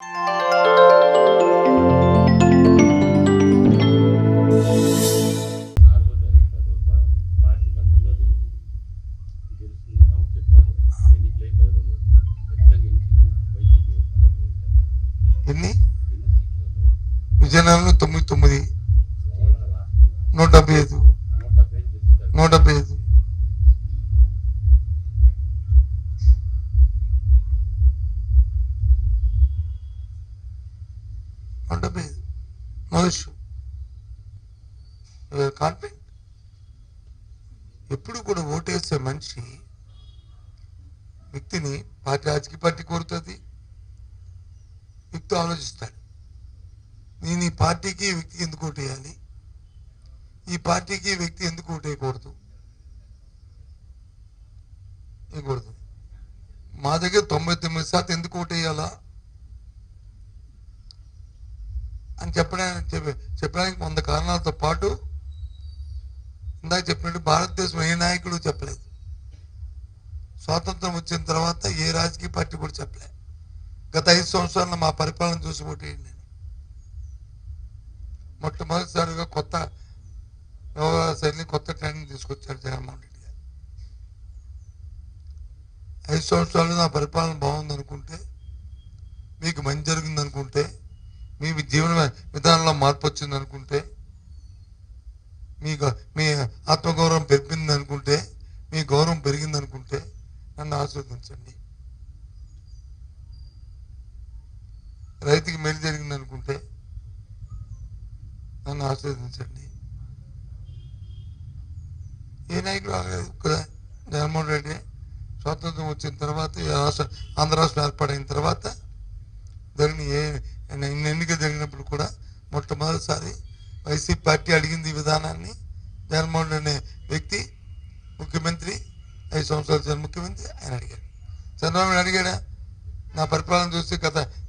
ఎన్ని విజయనగరంలో 99, 175, 175. No issue. Confident. ఎప్పుడు కూడా ఓటేసే మనిషి వ్యక్తిని రాజకీయ పార్టీ కోరుతుంది, వ్యక్తి ఆలోచిస్తాడు. నేను ఈ పార్టీకి వ్యక్తికి ఎందుకు ఓటేయాలి, ఈ పార్టీకి వ్యక్తి ఎందుకు ఓటేయకూడదు, వేయకూడదు. మా దగ్గర 99% ఎందుకు ఓటేయాలా అని చెప్పడానికి 100 కారణాలతో పాటు ఇందాక చెప్పినట్టు భారతదేశం ఏ నాయకుడు చెప్పలేదు. స్వాతంత్రం వచ్చిన తర్వాత ఏ రాజకీయ పార్టీ కూడా చెప్పలేదు గత 5 సంవత్సరాల్లో మా పరిపాలన చూసి ఓటేయండి. మొట్టమొదటిసారిగా కొత్త వ్యవహార శైలిని, కొత్త ట్రెండ్ తీసుకొచ్చారు జగన్మోహన్ రెడ్డి గారు. 5 సంవత్సరాలు నా పరిపాలన బాగుందనుకుంటే, మీకు మంచి జరిగిందనుకుంటే, మీ జీవన విధానంలో మార్పు వచ్చిందనుకుంటే, మీ ఆత్మగౌరవం పెరిగింది అనుకుంటే, మీ గౌరవం పెరిగిందనుకుంటే నన్ను ఆశీర్వదించండి. రైతుకి మేలు జరిగిందనుకుంటే నన్ను ఆశీర్వదించండి. ఏ నాయకుడు రాలేదు కదా. జగన్మోహన్ రెడ్డి స్వాతంత్రం వచ్చిన తర్వాత, ఆంధ్ర రాష్ట్రం ఏర్పాటైన తర్వాత జరిగిన ఎన్నికలు జరిగినప్పుడు కూడా మొట్టమొదటిసారి వైసీపీ పార్టీ అడిగింది ఈ విధానాన్ని. జగన్మోహన్ రెడ్డి అనే వ్యక్తి ముఖ్యమంత్రి, 5 సంవత్సరాలు ముఖ్యమంత్రి, ఆయన అడిగాడు. చంద్రబాబు నాయుడు అడిగాడా? నా పరిపాలన చూసి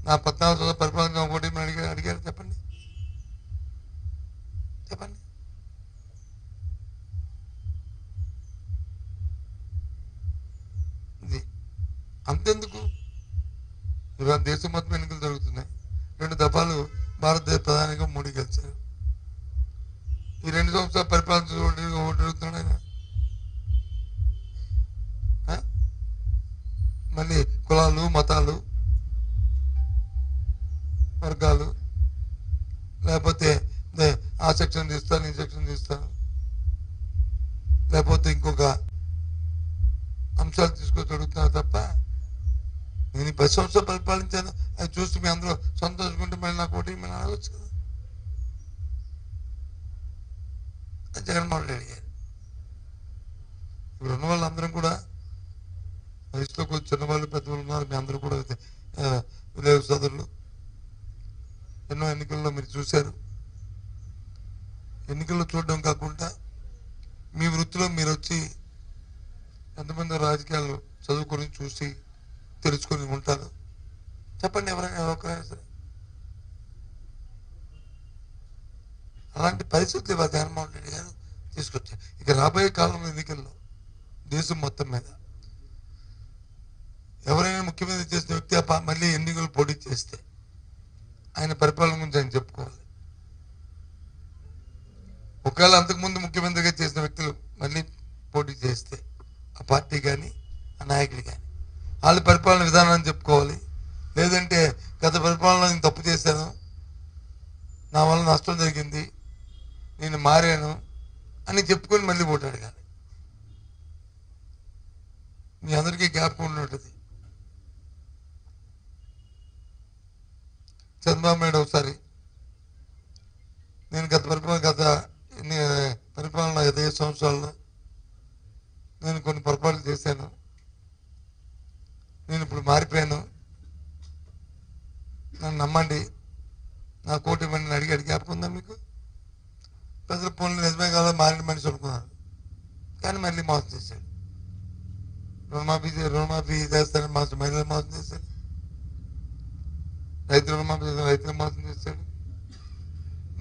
నా 14 సంవత్సరాల పరిపాలన ఒకటి అడిగాడు. చెప్పండి. ఇది అంతెందుకు, ఇవాళ దేశం మొత్తం ఎన్నికలు జరుగుతున్నాయి. 2 దఫాలు భారతదేశ ప్రధానిగా మోడీ గెలిచారు. ఈ 2 సంవత్సరాల పరిపాలన ఓటు అడుగుతున్నాడు ఆయన. మళ్ళీ కులాలు, మతాలు, వర్గాలు, లేకపోతే ఆ సెక్షన్ తీస్తాను, ఈ సెక్షన్ తీస్తాను, లేకపోతే ఇంకొక అంశాలు తీసుకొచ్చి అడుగుతున్నారు తప్ప, నేను 10 సంవత్సరాలు పరిపాలించాను, అది చూసి మీ అందరూ సంతోషించుకుంటే మళ్ళీ నాకు ఓటు మేము అడగచ్చు కదా. జగన్మోహన్ రెడ్డి గారు ఇప్పుడు ఉన్న వాళ్ళందరం కూడా వయసులో కొంచెం చిన్నవాళ్ళు, పెద్దవాళ్ళు ఉన్నారు. మీ అందరూ కూడా విలేజ్ సోదరులు. ఎన్నో ఎన్నికల్లో మీరు చూశారు. ఎన్నికల్లో చూడడం కాకుండా మీ వృత్తిలో మీరు వచ్చి ఎంతమంది రాజకీయాలు చదువుకొని చూసి తెలుసుకొని ఉంటారు. చెప్పండి, ఎవరైనా ఒకరైనా సరే. అలాంటి పరిస్థితులు ఇవాళ జగన్మోహన్ రెడ్డి గారు తీసుకొచ్చారు. ఇక రాబోయే కాలంలో ఎన్నికల్లో దేశం మొత్తం మీద ఎవరైనా ముఖ్యమంత్రి చేసిన వ్యక్తి మళ్ళీ ఎన్నికలు పోటీ చేస్తే ఆయన పరిపాలన గురించి ఆయన చెప్పుకోవాలి. ఒకవేళ అంతకుముందు ముఖ్యమంత్రిగా చేసిన వ్యక్తులు మళ్ళీ పోటీ చేస్తే ఆ పార్టీ కానీ ఆ నాయకులు కానీ వాళ్ళ పరిపాలన విధానాన్ని చెప్పుకోవాలి. లేదంటే గత పరిపాలనలో నేను తప్పు చేశాను, నా వల్ల నష్టం జరిగింది, నేను మారాను అని చెప్పుకొని మళ్ళీ ఓటు అడగాలి. మీ అందరికీ జ్ఞాపకం ఉంటుంది. చంద్రబాబు నాయుడు ఒకసారి నేను గత పరిపాలన 5 సంవత్సరాల్లో నేను కొన్ని పొరపాట్లు చేశాను, నేను ఇప్పుడు మారిపోయాను, నన్ను నమ్మండి, నా కోటి ఇవ్వండి అడిగాడు. జ్ఞాపకం ఉందా మీకు? ప్రజల పనులు నిజమే కాదా మారిన మనిషి అనుకున్నారు, కానీ మళ్ళీ మోసం చేశాడు. రుణమాఫీ చేస్తానని మహిళలు మోసం చేశాడు. రైతులు మోసం చేశాడు.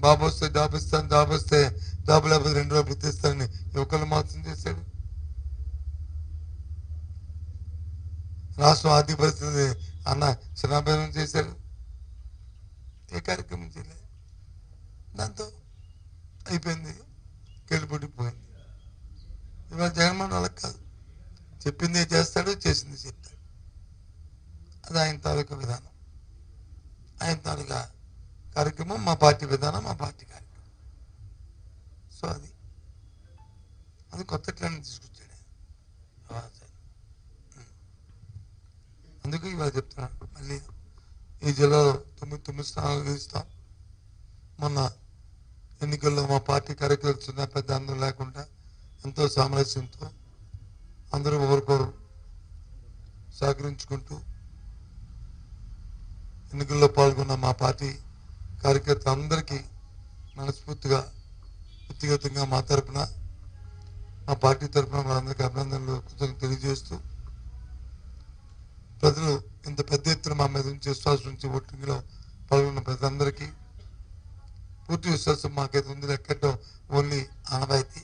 బాబు వస్తే జాబ్ ఇస్తాను, జాబ్ వస్తే జాబ్ లేకపోతే 2 రూపాయలు ఇస్తానని యువకులు మోసం చేశాడు. రాష్ట్రం ఆర్థిక పరిస్థితి చిన్నాభిన్నం చేశాడు. ఏ కార్యక్రమం చేయలేదు. దాంతో అయిపోయింది, గెలుపుడిపోయింది. ఇవాళ జగన్మోహన్ వాళ్ళకి కాదు, చెప్పిందే చేస్తాడు, చేసింది చెప్తాడు. అది ఆయన తాలూకా విధానం, ఆయన తాలూకా కార్యక్రమం, మా పార్టీ విధానం, మా పార్టీ కార్యక్రమం. సో అది కొత్త ట్రెండ్ తీసుకొచ్చాడు. అందుకు ఇవాళ చెప్తున్నాను, మళ్ళీ ఈ జిల్లాలో 9 స్థానాలు గెలుస్తాం. మొన్న ఎన్నికల్లో మా పార్టీ కార్యకర్తలు చిన్న పెద్ద అందరూ లేకుండా ఎంతో సామరస్యంతో అందరూ ఒకరికొకరు సహకరించుకుంటూ ఎన్నికల్లో పాల్గొన్న మా పార్టీ కార్యకర్తలు అందరికీ మనస్ఫూర్తిగా వ్యక్తిగతంగా మా తరఫున, మా పార్టీ తరఫున వాళ్ళందరికీ అభినందనలు కృతజ్ఞతలు తెలియజేస్తూ, ప్రజలు ఇంత పెద్ద ఎత్తున మా మీద నుంచి విశ్వాసం నుంచి ఓటింగ్లో పాల్గొన్న ప్రజలందరికీ పూర్తి విశ్వాసం మాకైతే ఉంది. లెక్కటం ఓన్లీ ఆనవాయితీ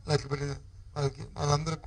లెక్క పెట్టిన వాళ్ళకి వాళ్ళందరికీ